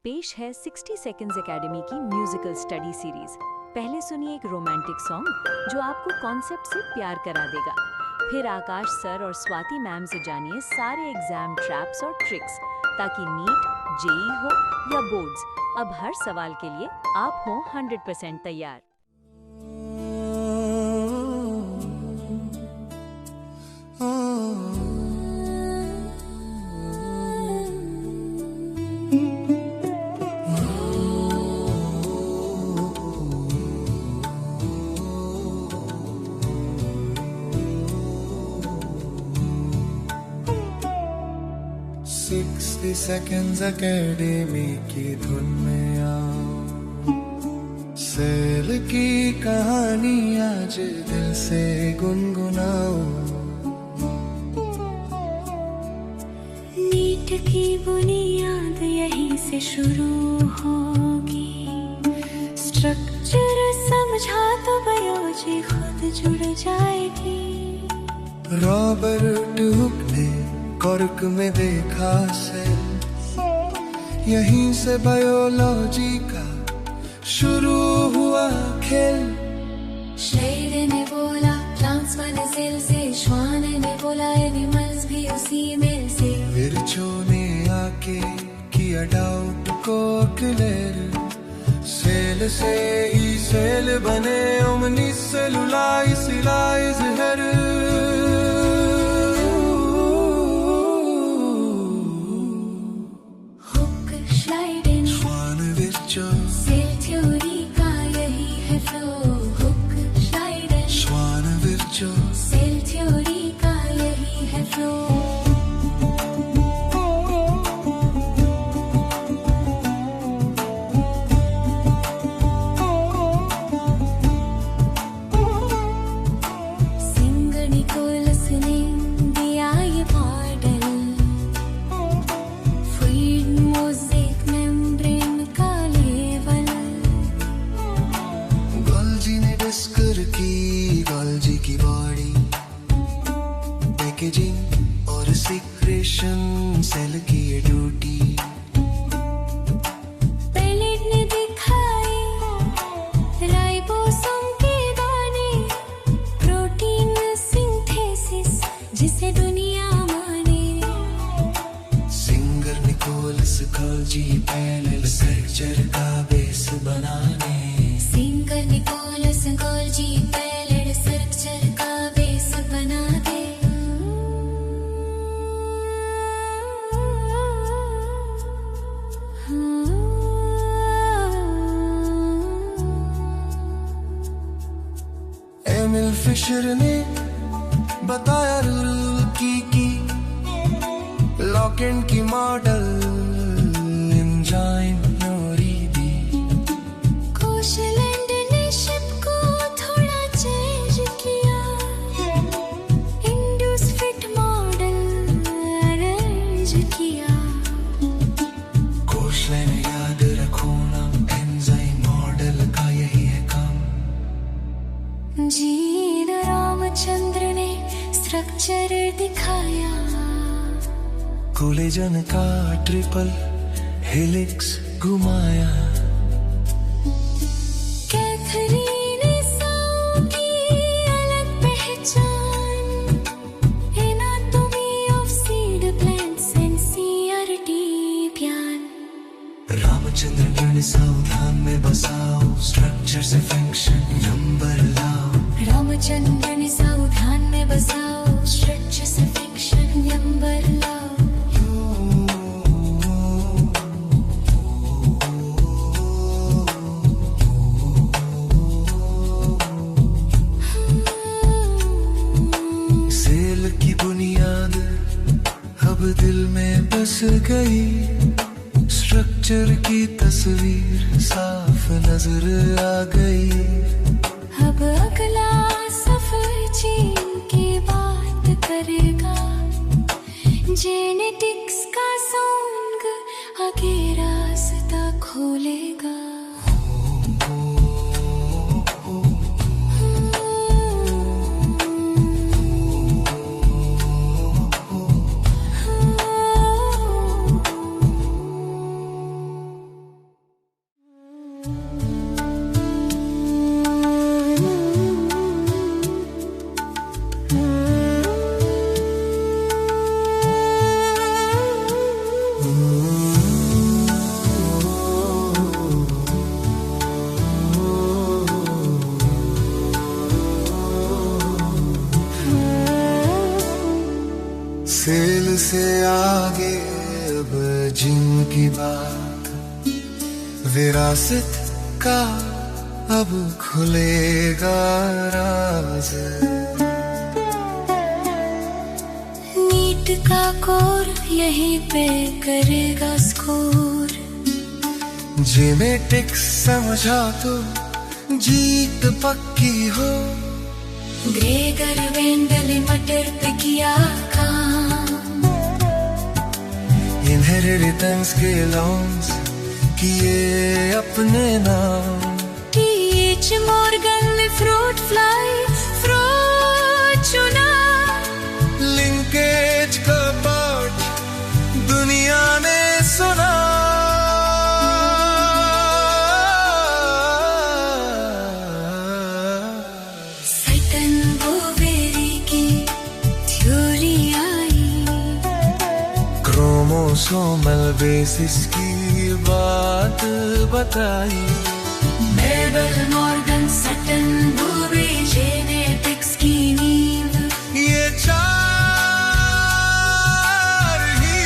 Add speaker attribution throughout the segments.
Speaker 1: पेश है 60 seconds academy की म्यूजिकल स्टडी सीरीज। पहले सुनिए एक रोमांटिक सॉन्ग जो आपको कॉन्सेप्ट से प्यार करा देगा। फिर आकाश सर और स्वाति मैम से जानिए सारे एग्जाम ट्रैप्स और ट्रिक्स, ताकि नीट, जेई हो या बोर्ड्स, अब हर सवाल के लिए आप हो 100% तैयार।
Speaker 2: Sixty seconds अकेडमी की धुन में आओ, सेल की कहानी आज दिल से गुनगुनाओ।
Speaker 3: नीट की बुनियाद यहीं से शुरू होगी, स्ट्रक्चर समझा तो बायोलॉजी खुद जुड़ जाएगी।
Speaker 2: रॉबर्ट हुक ने कॉर्क में देखा सेल, यहीं से बायोलॉजी का शुरू हुआ खेल।
Speaker 3: शेर ने बोला प्लांट्स बने सेल से, श्वान ने बोला एनिमल्स भी उसी में से।
Speaker 2: विरचो ने आके किया डाउट को क्लियर, सेल से ही सेल बने ओमनी सेलुलाइज हेर।
Speaker 3: सेल थ्योरी का यही है फ्लो, हुक श्लाइडर
Speaker 2: श्वान विरचो।
Speaker 3: सेल थ्योरी का यही है फ्लो। सिंगर निकोलस ने दिया ये मॉडल, फ्रीड मोज़ेक मेम्ब्रेन का
Speaker 2: गोल्जी की बॉडी, पैकेजिंग और सिक्रेशन सेल की ये ड्यूटी।
Speaker 3: पेलेट ने दिखाई राइबोसोम के दाने, प्रोटीन सिंथेसिस जिसे दुनिया माने।
Speaker 2: Singer Nicolas Golgi parallel structure का बेस बनाने।
Speaker 3: Singer Nicolas Golgi parallel structure का बेस बना दे।
Speaker 2: एमिल फिशर ने बताया रूल की लॉकेंड की मॉडल एंजाइम न्यूरी दी।
Speaker 3: कोशलैंड ने शिप को थोड़ा चेंज किया, इंड्यूस फिट मॉडल अरेंज किया।
Speaker 2: कोशलैंड याद रखो ना, एंजाइम मॉडल का यही है काम।
Speaker 3: जी रामचंद्र ने स्ट्रक्चर दिखाया,
Speaker 2: कोलेजन का ट्रिपल हेलिक्स घुमाया।
Speaker 3: कैथरीन साउ की अलग पहचान, anatomy of seed plants NCERT ज्ञान।
Speaker 2: रामचंद्र ने सावधान में बसाओ, स्ट्रक्चर से फंक्शन नंबर लाओ।
Speaker 3: रामचंद्र ने सावधान में बसाओ, स्ट्रक्चर से फंक्शन नंबर लाओ।
Speaker 2: सेल की बुनियाद अब दिल में बस गई, स्ट्रक्चर की तस्वीर साफ नजर आ गई।
Speaker 3: अब अगला सफर जीन की बात करेगा, जेनेटिक्स का सॉन्ग आगे रास्ता खोलेगा।
Speaker 2: सेल से आगे अब जिन की बात, विरासत का अब खुलेगा राज।
Speaker 3: नीट का कोर यहीं पे करेगा स्कोर,
Speaker 2: जेनेटिक्स समझा तो जीत पक्की हो।
Speaker 3: ग्रेगर वेंडल मटर पे किया काम,
Speaker 2: इनहेरिटेंस के लॉन्स किए अपने नाम।
Speaker 3: टीच मॉर्गन ने फ्रूट फ्लाई फ्रूट चुना,
Speaker 2: लिंकेज का पाठ दुनिया ने सुना। क्रोमोसोमल बेसिस की बात बताई।
Speaker 3: मेबल मॉर्गन सटन बोवे जेनेटिक्स की नींव,
Speaker 2: ये चार ही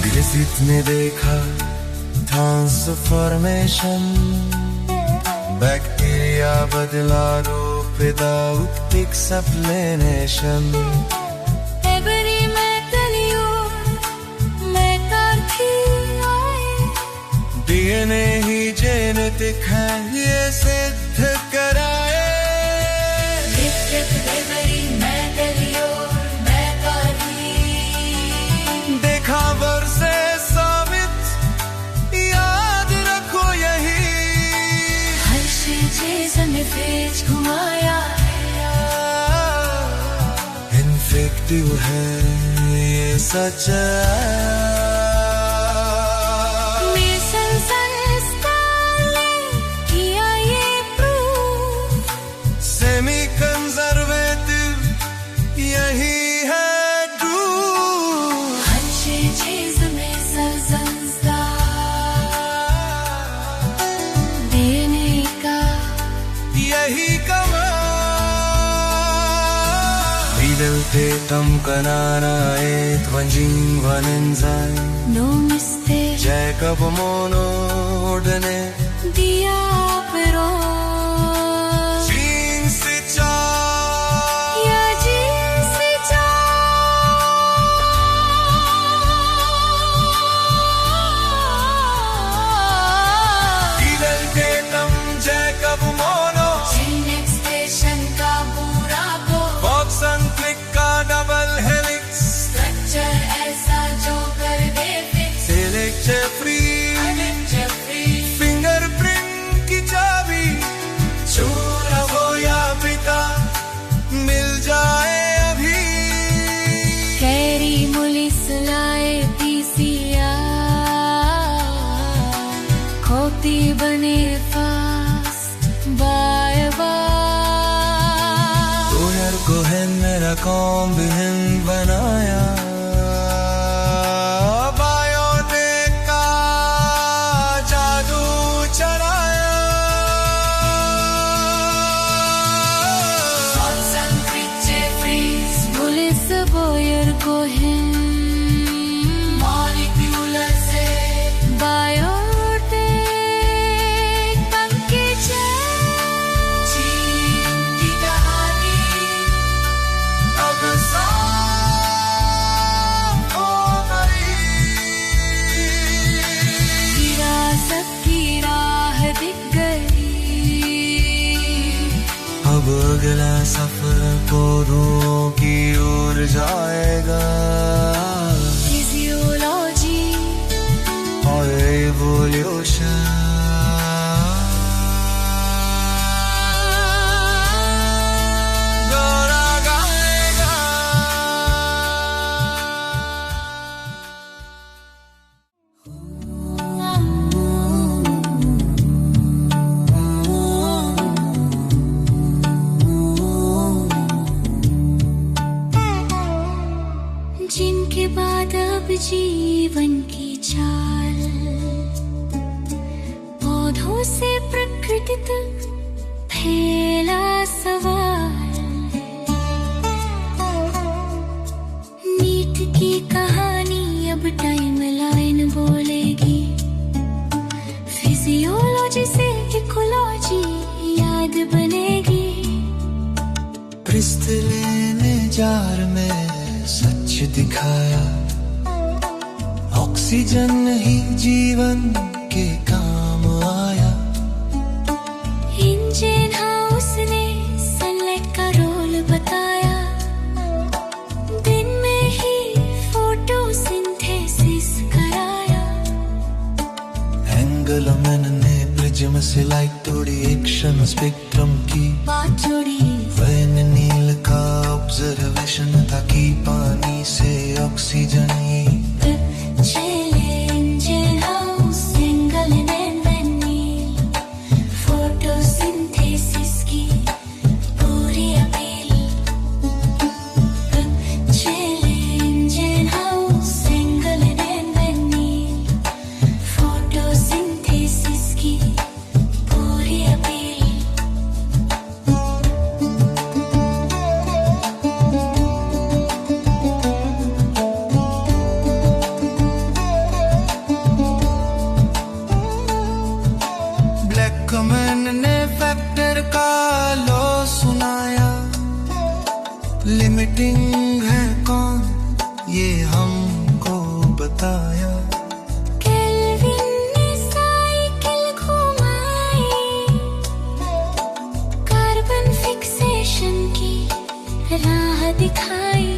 Speaker 2: ग्रिफिथ ने देखा ट्रांसफॉर्मेशन, बैक्टीरिया बदला रूप विदाउट एक्सप्लेनेशन।
Speaker 3: एवरी मेटलियो मेटार्थी आए,
Speaker 2: डीएनए ही जेनेटिक है ये सिद्ध कराए।
Speaker 3: एवरी मेटलियो मेटार्थी,
Speaker 2: देखा वर्षे साबित याद रखो यही।
Speaker 3: हर्षे जेसन ने फेज घुमाया,
Speaker 2: इन्फेक्टिव है ये सच।
Speaker 3: मेसन संस्कार ने किया ये प्रूफ,
Speaker 2: सेमी कंजर्वेटिव यही है ट्रू।
Speaker 3: हर्षे जेसन में संस्कार देने का
Speaker 2: यही कमाल। Fidelitatum cananae twanging one enzyme,
Speaker 3: no mistake
Speaker 2: Jacob monodene,
Speaker 3: दिया pero
Speaker 2: जीन से चार।
Speaker 3: या जीन से
Speaker 2: Fidelitatum Jacob mono,
Speaker 3: gene extension का पूरा को
Speaker 2: Fox and click का double helix,
Speaker 3: स्ट्रक्चर ऐसा जो कर दे फिक्स।
Speaker 2: select free, fingerprint की चाबी, छोरा हो या पिता मिल जाए अभी।
Speaker 3: कैरी मुलिस लाए पीसीआर, खोती बने fast by bye.
Speaker 2: Coir Cohen मेरा कॉम्बिहन बनाया, बायोटेक का जादू चलाया।
Speaker 3: मुलिस बोयर कोहेन, मॉलिक्यूलर से बायोटेक बन के चीन की कहानी
Speaker 2: अब साफ हो गई।
Speaker 3: विरासत की राह दिख गई।
Speaker 2: अब अगला सफर पौधों की ओर जाएगा,
Speaker 3: फिजियोलॉजी
Speaker 2: और एवोल्यूशन।
Speaker 3: जीवन की चाल, पौधों से प्रकृति तक फैला सवाल। नीट की कहानी अब टाइम लाइन बोलेगी, फिजियोलॉजी से इकोलॉजी याद बनेगी।
Speaker 2: क्रिस्टलन ने जार में सच दिखाया, ऑक्सीजन ही जीवन के काम आया।
Speaker 3: इंजन हाउस ने सनलाइट का रोल बताया, दिन में ही फोटोसिंथेसिस कराया।
Speaker 2: एंगलमैन ने प्रिज्म से लाइट तोड़ी, एक्शन स्पेक्ट्रम की
Speaker 3: बात जोड़ी।
Speaker 2: वैन नील का ऑब्जर्वेशन था कि पानी से ऑक्सीजन ही
Speaker 3: चले Ingenhousz, Engelmann and Niel, photosynthesis की पूरी अपील। चले Ingenhousz, Engelmann and Niel, photosynthesis की पूरी अपील।
Speaker 2: ब्लैकमैन ने फैक्टर का लॉ सुनाया, लिमिटिंग है कौन ये हमको बताया।
Speaker 3: केल्विन ने साइकिल घुमाई, कार्बन फिक्सेशन की राह दिखाई।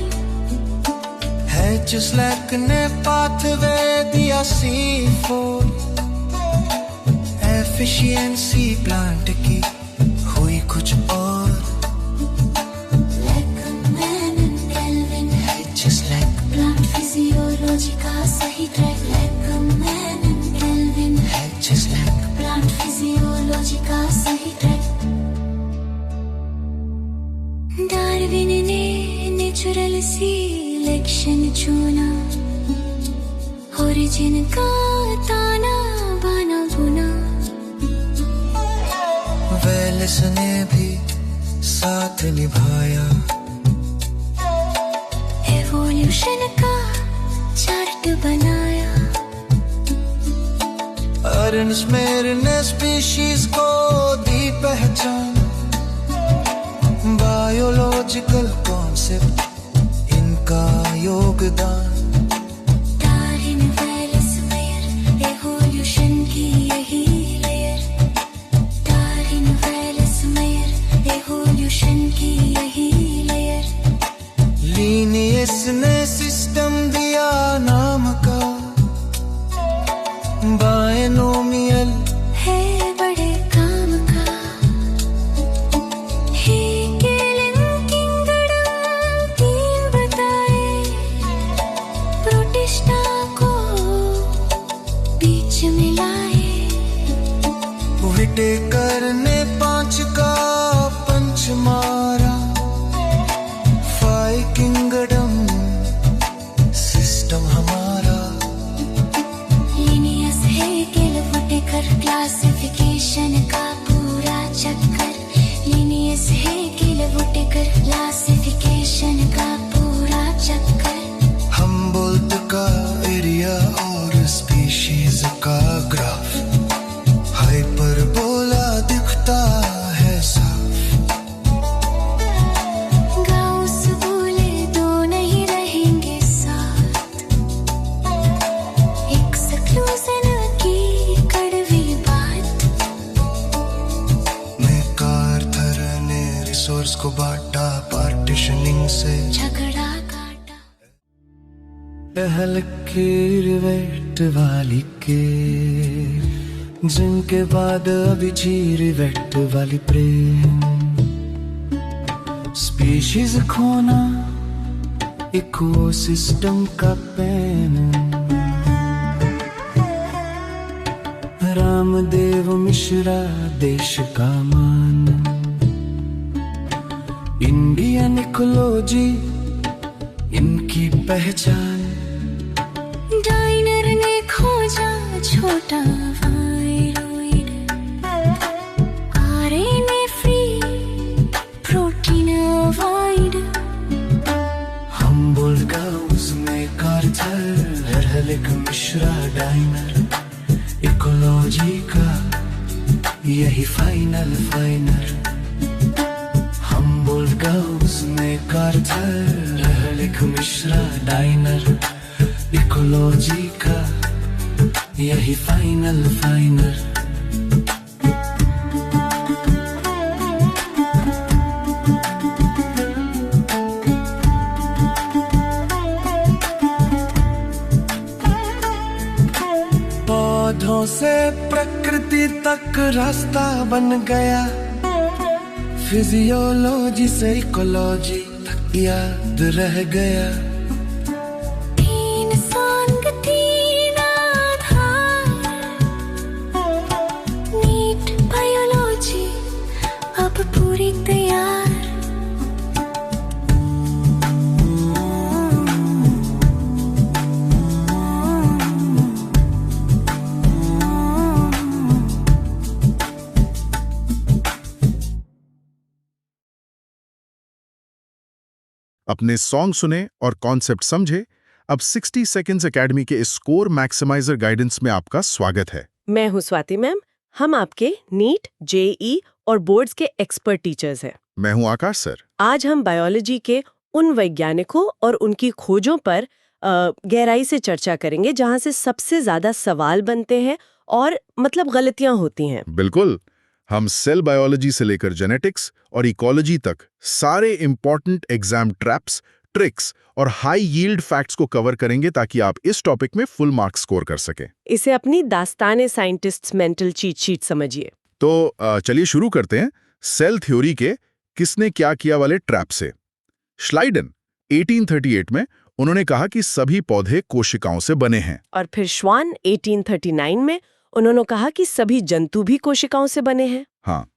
Speaker 2: स्लैक ने पाथवे दिया C4, एफिशिएंसी प्लांट की हुई कुछ और।
Speaker 3: ब्लैकमैन एंड केल्विन है जस्ट लाइक प्लांट फिजियोलॉजी का सही ट्रैक। ब्लैकमैन एंड केल्विन है जस्ट लाइक प्लांट फिजियोलॉजी का सही ट्रैक। डार्विन ने नेचुरल सिलेक्शन चुना, ओरिजिन का ताना बाना बुना।
Speaker 2: वेल्स ने भी साथ निभाया,
Speaker 3: एवोल्यूशन का चार्ट बनाया।
Speaker 2: अर्नस्मेर ने स्पीशीज को दी पहचान, बायोलॉजिकल कॉन्सेप्ट इनका योगदान।
Speaker 3: डार्विन वेल्स मेयर एवोल्यूशन की यही layer. Darwin Wells Mayr evolution की यही लेयर।
Speaker 2: लीनियस ने सिस्टम दिया नाम का, बायनोमियल
Speaker 3: है बड़े काम का। हेगेल किंगडम तीन बताए, प्रोटिस्टा को बीच में लाए।
Speaker 2: विटेकर ने 5 का पंच मारा, फाइव किंगडम सिस्टम हमारा।
Speaker 3: लिनियस हेगेल विटेकर क्लासिफिकेशन का पूरा चक्कर। लिनियस हेगेल विटेकर क्लासिफिकेशन का पूरा चक्कर।
Speaker 2: हम्बोल्ट का एरिया और स्पीशीज का ग्राफ, हाइपरबोला दिखता है साफ।
Speaker 3: गाउस बोले दो नहीं रहेंगे साथ, एक्सक्लूजन की कड़वी बात।
Speaker 2: मैकार्थर ने रिसोर्स को बांटा, पार्टीशनिंग से
Speaker 3: झगड़ा काटा।
Speaker 2: पहल की रिवेट वाली के, जिनके बाद अभी रिवेट वाली प्रेम। स्पीशीज खोना इकोसिस्टम का पेन। रामदेव मिश्रा देश का मान, इंडियन इकोलॉजी इनकी पहचान।
Speaker 3: छोटा wide RNA free protein wide
Speaker 2: humble Gauss में कारथर हलिक मिश्रा डाइनर इकोलॉजी का यही फाइनल हम्बल गाउस में कारथर हलिक मिश्रा डाइनर इकोलॉजी का यही फाइनल पौधों से प्रकृति तक रास्ता बन गया फिजियोलॉजी से इकोलॉजी तक याद रह गया
Speaker 3: तीन सांग तीन आधार नीट बायोलॉजी अब पूरी तैयार
Speaker 4: अपने सॉन्ग सुने और कॉन्सेप्ट समझे। अब 60 सेकंड्स एकेडमी के इस स्कोर मैक्सिमाइजर गाइडेंस में आपका स्वागत है।
Speaker 5: मैं हूं स्वाति मैम। हम आपके नीट, जेई और बोर्ड्स के एक्सपर्ट टीचर्स हैं।
Speaker 4: मैं हूं आकाश सर।
Speaker 5: आज हम बायोलॉजी के उन वैज्ञानिकों और उनकी खोजों पर गहराई से चर्चा करेंगे जहां से सबसे ज्यादा सवाल बनते हैं और मतलब गलतियां होती हैं।
Speaker 4: बिल्कुल, हम सेल बायोलॉजी से लेकर जेनेटिक्स और इकोलॉजी तक सारे इंपॉर्टेंट एग्जाम ट्रैप्स, ट्रिक्स और हाई यील्ड फैक्ट्स को कवर करेंगे ताकि आप इस टॉपिक में फुल मार्क्स स्कोर कर सकें।
Speaker 5: इसे अपनी Dastane scientists mental cheat sheet समझिए।
Speaker 4: तो चलिए शुरू करते हैं सेल थ्योरी के किसने क्या किया वाले ट्रैप से। श्लाइडन 1838 में उन्होंने कहा कि सभी पौधे कोशिकाओं से बने हैं।
Speaker 5: और फिर श्वान 1839 में उन्होंने कहा कि सभी जंतु भी कोशिकाओं से बने हैं।
Speaker 4: हाँ,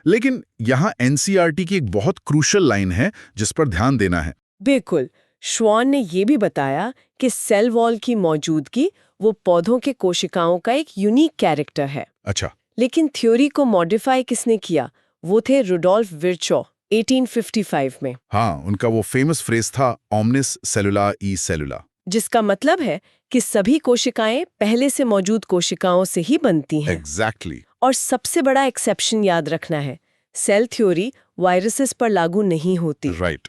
Speaker 4: लेकिन यहाँ एनसीईआरटी की एक बहुत क्रूशल लाइन है जिस पर ध्यान देना है।
Speaker 5: बिल्कुल, श्वान ने ये भी बताया कि सेल वॉल की मौजूदगी वो पौधों के कोशिकाओं का एक यूनिक कैरेक्टर है।
Speaker 4: अच्छा,
Speaker 5: लेकिन थ्योरी को मॉडिफाई किसने किया? वो थे रुडोल्फ विर्चो 1855 में।
Speaker 4: हाँ, उनका वो फेमस फ्रेज था ओमनिस सेलुला ई सेलुला,
Speaker 5: जिसका मतलब है कि सभी कोशिकाएं पहले से मौजूद कोशिकाओं से ही बनती हैं।
Speaker 4: एग्जैक्टली।
Speaker 5: और सबसे बड़ा एक्सेप्शन याद रखना है, सेल थ्योरी वायरसेस पर लागू नहीं होती।
Speaker 4: राइट।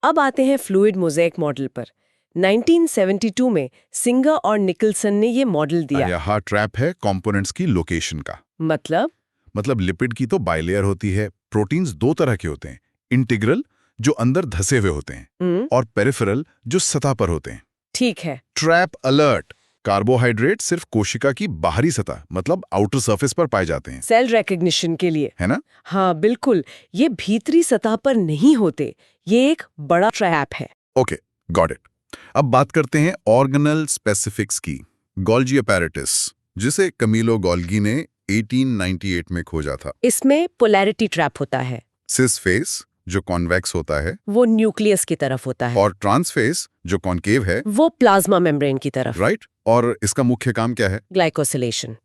Speaker 5: अब आते हैं फ्लूइड मोज़ेक मॉडल पर। 1972 में सिंगर और निकलसन ने ये मॉडल दिया।
Speaker 4: यहाँ ट्रैप है कंपोनेंट्स की लोकेशन का।
Speaker 5: मतलब
Speaker 4: लिपिड की तो बाइलेयर होती है। प्रोटीन्स दो तरह के होते हैं, इंटीग्रल जो अंदर धसे हुए होते हैं और पेरिफेरल जो सतह पर होते हैं।
Speaker 5: ठीक है।
Speaker 4: Trap alert. कार्बोहाइड्रेट सिर्फ कोशिका की बाहरी सतह मतलब आउटर सरफेस पर पाए जाते हैं,
Speaker 5: सेल रिकॉग्निशन के लिए,
Speaker 4: है ना?
Speaker 5: हाँ बिल्कुल, ये भीतरी सतह पर नहीं होते। ये एक बड़ा ट्रैप है।
Speaker 4: Okay, got it. अब बात करते हैं ऑर्गेनल स्पेसिफिक्स की। गोल्जी अपैरेटस, जिसे कमीलो गोल्गी ने 1898 में खोजा था।
Speaker 5: इसमें पोलैरिटी ट्रैप होता है।
Speaker 4: सिस फेस जो कॉन्वेक्स होता है
Speaker 5: वो न्यूक्लियस की तरफ होता है,
Speaker 4: और ट्रांसफेस जो कॉन्केव है
Speaker 5: वो प्लाज्मा मेम्ब्रेन की तरफ।
Speaker 4: राइट। और इसका मुख्य काम क्या है?
Speaker 5: ग्लाइकोसिलेशन,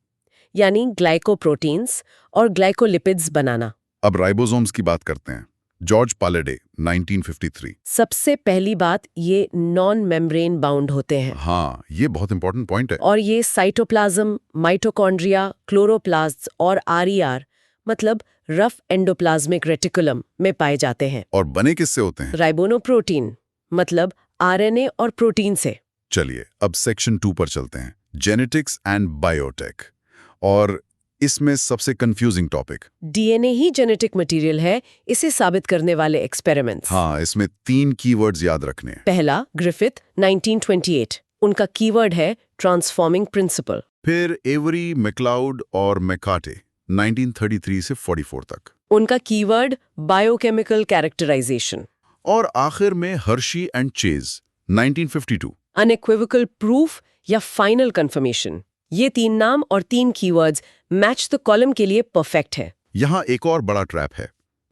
Speaker 5: यानी ग्लाइकोप्रोटीन्स और ग्लाइकोलिपिड्स बनाना।
Speaker 4: अब राइबोसोम्स की बात करते हैं। जॉर्ज पालेडे 1953।
Speaker 5: सबसे पहली बात, ये नॉन मेम्ब्रेन बाउंड होते हैं।
Speaker 4: हाँ, ये बहुत इंपॉर्टेंट पॉइंट है।
Speaker 5: और ये साइटोप्लाज्म, माइटोकॉन्ड्रिया, क्लोरोप्लास्ट और आरईआर मतलब रफ एंडोप्लाज्मिक रेटिकुलम में पाए जाते हैं।
Speaker 4: और बने किससे होते हैं?
Speaker 5: राइबोनोप्रोटीन मतलब आरएनए और प्रोटीन से।
Speaker 4: चलिए अब सेक्शन 2 पर चलते हैं, जेनेटिक्स एंड बायोटेक। और इसमें सबसे कंफ्यूजिंग टॉपिक,
Speaker 5: डीएनए ही जेनेटिक मटेरियल है, इसे साबित करने वाले एक्सपेरिमेंट्स।
Speaker 4: हाँ, इसमें 3 कीवर्ड्स याद रखने हैं।
Speaker 5: पहला, ग्रिफिथ 1928, उनका कीवर्ड है ट्रांसफॉर्मिंग प्रिंसिपल।
Speaker 4: फिर एवरी, मैक्लाउड और मैकाटे 1933 से 44 तक,
Speaker 5: उनका कीवर्ड बायोकेमिकल कैरेक्टराइजेशन।
Speaker 4: और आखिर में Hershey and chase 1952,
Speaker 5: unequivocal proof या फाइनल कंफर्मेशन। ये 3 नाम और 3 कीवर्ड्स मैच द कॉलम के लिए परफेक्ट है।
Speaker 4: यहाँ एक और बड़ा ट्रैप है,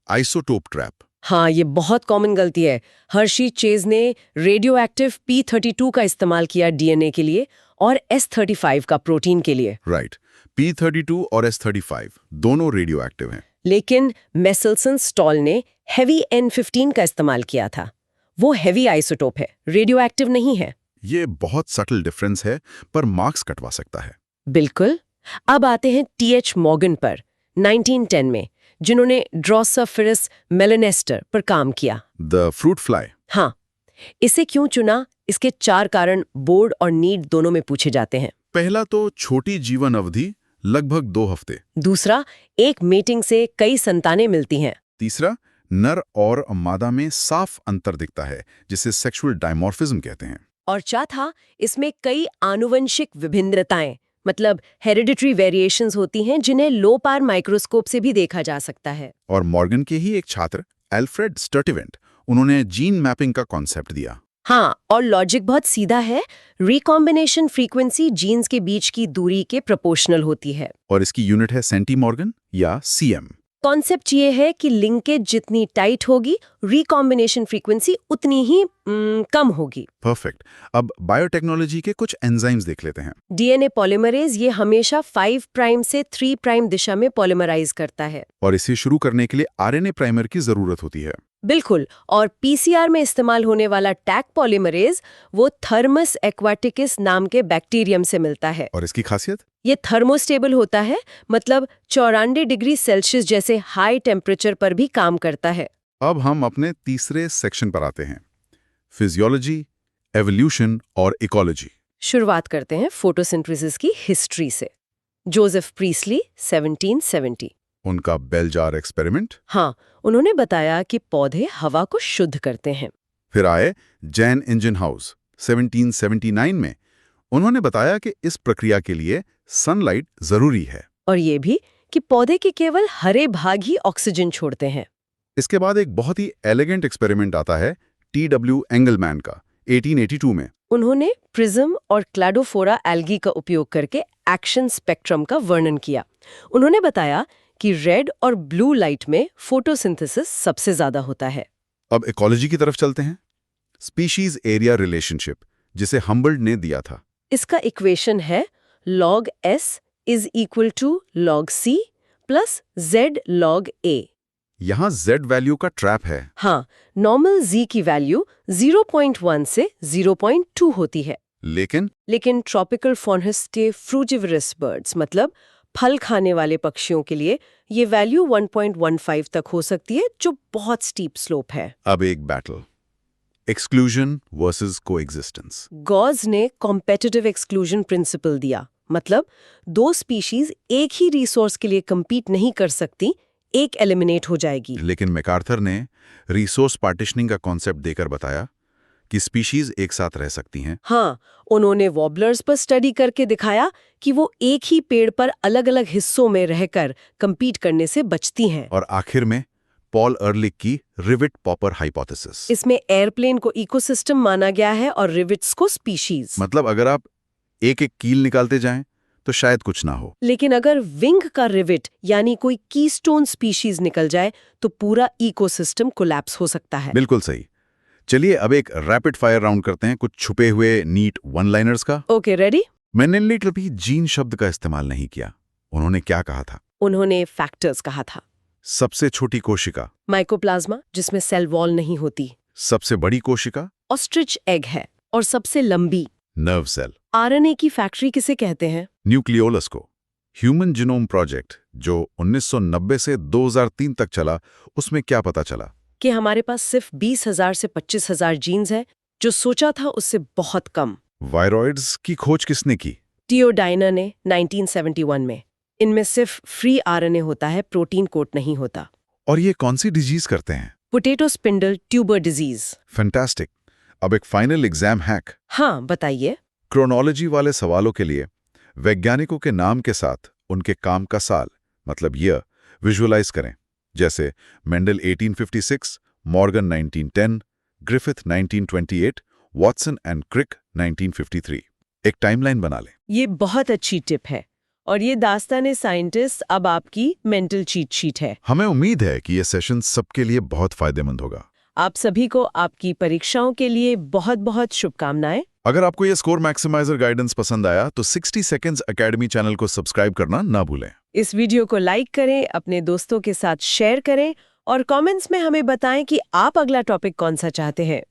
Speaker 4: आइसोटोप ट्रैप।
Speaker 5: हाँ, ये बहुत कॉमन गलती है। हर्शी चेज ने रेडियो एक्टिव P32 का इस्तेमाल किया डीएनए के लिए और S35 का प्रोटीन के लिए।
Speaker 4: राइट। P32 और S35 दोनों रेडियो एक्टिव हैं।
Speaker 5: लेकिन मेसेल्सन स्टॉल ने हेवी N15 का इस्तेमाल किया था। वो हेवी आइसोटोप है, रेडियो एक्टिव नहीं है।
Speaker 4: ये बहुत सटल डिफरेंस है, पर मार्क्स कटवा सकता है।
Speaker 5: बिल्कुल। अब आते हैं TH मॉर्गन पर 1910 में, जिन्होंने ड्रोसोफिरस मेलानेस्टर पर काम किया।
Speaker 4: The fruit fly.
Speaker 5: हाँ, इसे क्यों चुना, इसके 4 कारण बोर्ड और नीट दोनों में पूछे जाते हैं।
Speaker 4: पहला तो छोटी जीवन अवधि, लगभग 2 हफ्ते।
Speaker 5: दूसरा, एक मेटिंग से कई संतानें मिलती हैं।
Speaker 4: तीसरा, नर और मादा में साफ अंतर दिखता है, जिसे सेक्सुअल डायमॉर्फिज्म कहते हैं।
Speaker 5: और चौथा, इसमें कई आनुवंशिक विभिन्नताएं, मतलब हेरिडिटरी वेरिएशंस होती हैं, जिन्हें लो पावर माइक्रोस्कोप से भी देखा जा सकता है।
Speaker 4: और मॉर्गन के ही एक छात्र एल्फ्रेड स्टर्टिवेंट, उन्होंने जीन मैपिंग का कॉन्सेप्ट दिया।
Speaker 5: हाँ, और लॉजिक बहुत सीधा है। रिकॉम्बिनेशन फ्रीक्वेंसी जीन्स के बीच की दूरी के प्रोपोर्शनल होती है।
Speaker 4: और इसकी यूनिट है सेंटीमॉर्गन या CM।
Speaker 5: कॉन्सेप्ट ये है कि लिंकेज जितनी टाइट होगी, रिकॉम्बिनेशन फ्रीक्वेंसी उतनी ही कम होगी।
Speaker 4: परफेक्ट। अब बायोटेक्नोलॉजी के कुछ एंजाइम्स देख लेते हैं।
Speaker 5: DNA पॉलीमरेज ये हमेशा 5 प्राइम से 3 प्राइम दिशा में पॉलीमराइज करता है।
Speaker 4: और इसे शुरू करने के लिए RNA प्राइमर की जरूरत होती है।
Speaker 5: बिल्कुल। और PCR में इस्तेमाल होने वाला टैग पॉलीमरेज वो थर्मस एक्वाटिकस नाम के बैक्टीरियम से मिलता है।
Speaker 4: और इसकी खासियत?
Speaker 5: ये थर्मोस्टेबल होता है, मतलब 94 डिग्री सेल्सियस जैसे हाई टेम्परेचर पर भी काम करता है।
Speaker 4: अब हम अपने तीसरे सेक्शन पर आते हैं, फिजियोलॉजी, एवोल्यूशन और इकोलॉजी।
Speaker 5: शुरुआत करते हैं फोटोसिंथेसिस की हिस्ट्री से। जोसेफ प्रीस्ली 1770।
Speaker 4: उनका बेल जार एक्सपेरिमेंट।
Speaker 5: हाँ, उन्होंने बताया कि पौधे हवा को शुद्ध करते हैं।
Speaker 4: फिर आए जैन इंजनहाउस 1779 में। उन्होंने बताया कि इस प्रक्रिया के लिए सनलाइट जरूरी है।
Speaker 5: और ये भी कि पौधे के केवल हरे भाग ही ऑक्सीजन छोड़ते हैं।
Speaker 4: इसके बाद एक बहुत ही एलिगेंट एक्सपेरिमेंट आता है T.W. एंगलमैन का 1882 में।
Speaker 5: उन्होंने प्रिज्म और क्लाडोफोरा एल्गी का उपयोग करके एक्शन स्पेक्ट्रम का वर्णन किया। उन्होंने बताया कि रेड और ब्लू लाइट में फोटोसिंथेसिस सबसे ज्यादा होता है।
Speaker 4: अब इकोलॉजी की तरफ चलते हैं। स्पीशीज एरिया रिलेशनशिप, जिसे हम्बल्ड ने दिया था।
Speaker 5: इसका इक्वेशन है log S is equal to log C plus Z log A।
Speaker 4: यहाँ Z वैल्यू का ट्रैप है।
Speaker 5: हाँ, नॉर्मल Z की वैल्यू 0.1 से 0.2 होती है।
Speaker 4: लेकिन
Speaker 5: ट्रॉपिकल फॉरेस्टे फ्रूजिवरस बर्ड्स, मतलब फल खाने वाले पक्षियों के लिए ये वैल्यू 1.15 तक हो सकती है, जो बहुत स्टीप स्लोप है।
Speaker 4: अब एक battle, exclusion versus coexistence.
Speaker 5: Gause ने कॉम्पिटिटिव एक्सक्लूजन प्रिंसिपल दिया, मतलब 2 स्पीशीज एक ही रिसोर्स के लिए compete नहीं कर सकती, एक एलिमिनेट हो जाएगी।
Speaker 4: लेकिन मैकार्थर ने रिसोर्स पार्टीशनिंग का कॉन्सेप्ट देकर बताया कि स्पीशीज एक साथ रह सकती हैं।
Speaker 5: हाँ, उन्होंने वॉबलर्स पर स्टडी करके दिखाया कि वो एक ही पेड़ पर अलग-अलग हिस्सों में रहकर compete करने से बचती हैं।
Speaker 4: और आखिर में पॉल अर्लिक की रिविट पॉपर हाइपोथेसिस।
Speaker 5: इसमें एयरप्लेन को इकोसिस्टम माना गया है और रिविट्स को स्पीशीज।
Speaker 4: मतलब अगर आप एक एक कील निकालते जाएं तो शायद कुछ ना हो।
Speaker 5: लेकिन अगर विंग का रिविट यानी कोई कीस्टोन स्पीशीज निकल जाए तो पूरा इकोसिस्टम कोलैप्स हो सकता है।
Speaker 4: बिल्कुल सही। चलिए अब एक रैपिड फायर राउंड करते हैं, कुछ छुपे हुए नीट वन लाइनर्स का।
Speaker 5: Okay, ready?
Speaker 4: मैंने कभी जीन शब्द का इस्तेमाल नहीं किया। उन्होंने क्या कहा था?
Speaker 5: उन्होंने फैक्टर्स कहा था।
Speaker 4: सबसे छोटी कोशिका
Speaker 5: माइकोप्लाज्मा, जिसमें सेल वॉल नहीं होती।
Speaker 4: सबसे बड़ी कोशिका
Speaker 5: ऑस्ट्रिच एग है। और सबसे लंबी
Speaker 4: नर्व सेल।
Speaker 5: RNA की फैक्ट्री किसे कहते हैं?
Speaker 4: न्यूक्लियोलस को। ह्यूमन जीनोम प्रोजेक्ट जो 1990 से 2003 तक चला, उसमें क्या पता चला?
Speaker 5: कि हमारे पास सिर्फ 20,000 से 25,000 जीन्स है, जो सोचा था उससे बहुत कम।
Speaker 4: वायरॉइड्स की खोज किसने की?
Speaker 5: टियो डाइनर ने 1971 में। इनमें सिर्फ फ्री RNA होता है, प्रोटीन कोट नहीं होता।
Speaker 4: और ये कौन सी डिजीज करते हैं?
Speaker 5: Potato spindle tuber disease.
Speaker 4: Fantastic. अब एक फाइनल एग्जाम हैक।
Speaker 5: हाँ, बताइए।
Speaker 4: क्रोनोलॉजी वाले सवालों के लिए वैज्ञानिकों के नाम के साथ उनके काम का साल, मतलब ईयर, विजुअलाइज करें। जैसे Mendel 1856, Morgan 1910, Griffith 1928, Watson and Crick 1953। एक टाइमलाइन बना लें।
Speaker 5: ये बहुत अच्छी टिप है। और ये दास्ताने साइंटिस्ट अब आपकी मेंटल चीट शीट है।
Speaker 4: हमें उम्मीद है कि ये सेशन सबके लिए बहुत फायदेमंद होगा।
Speaker 5: आप सभी को आपकी परीक्षाओं के लिए बहुत बहुत शुभकामनाएं।
Speaker 4: अगर आपको ये स्कोर मैक्सिमाइजर गाइडेंस पसंद आया तो 60 सेकंड्स एकेडमी चैनल को सब्सक्राइब करना ना भूलें।
Speaker 5: इस वीडियो को लाइक करें, अपने दोस्तों के साथ शेयर करें और कमेंट्स में हमें बताएं कि आप अगला टॉपिक कौन सा चाहते हैं।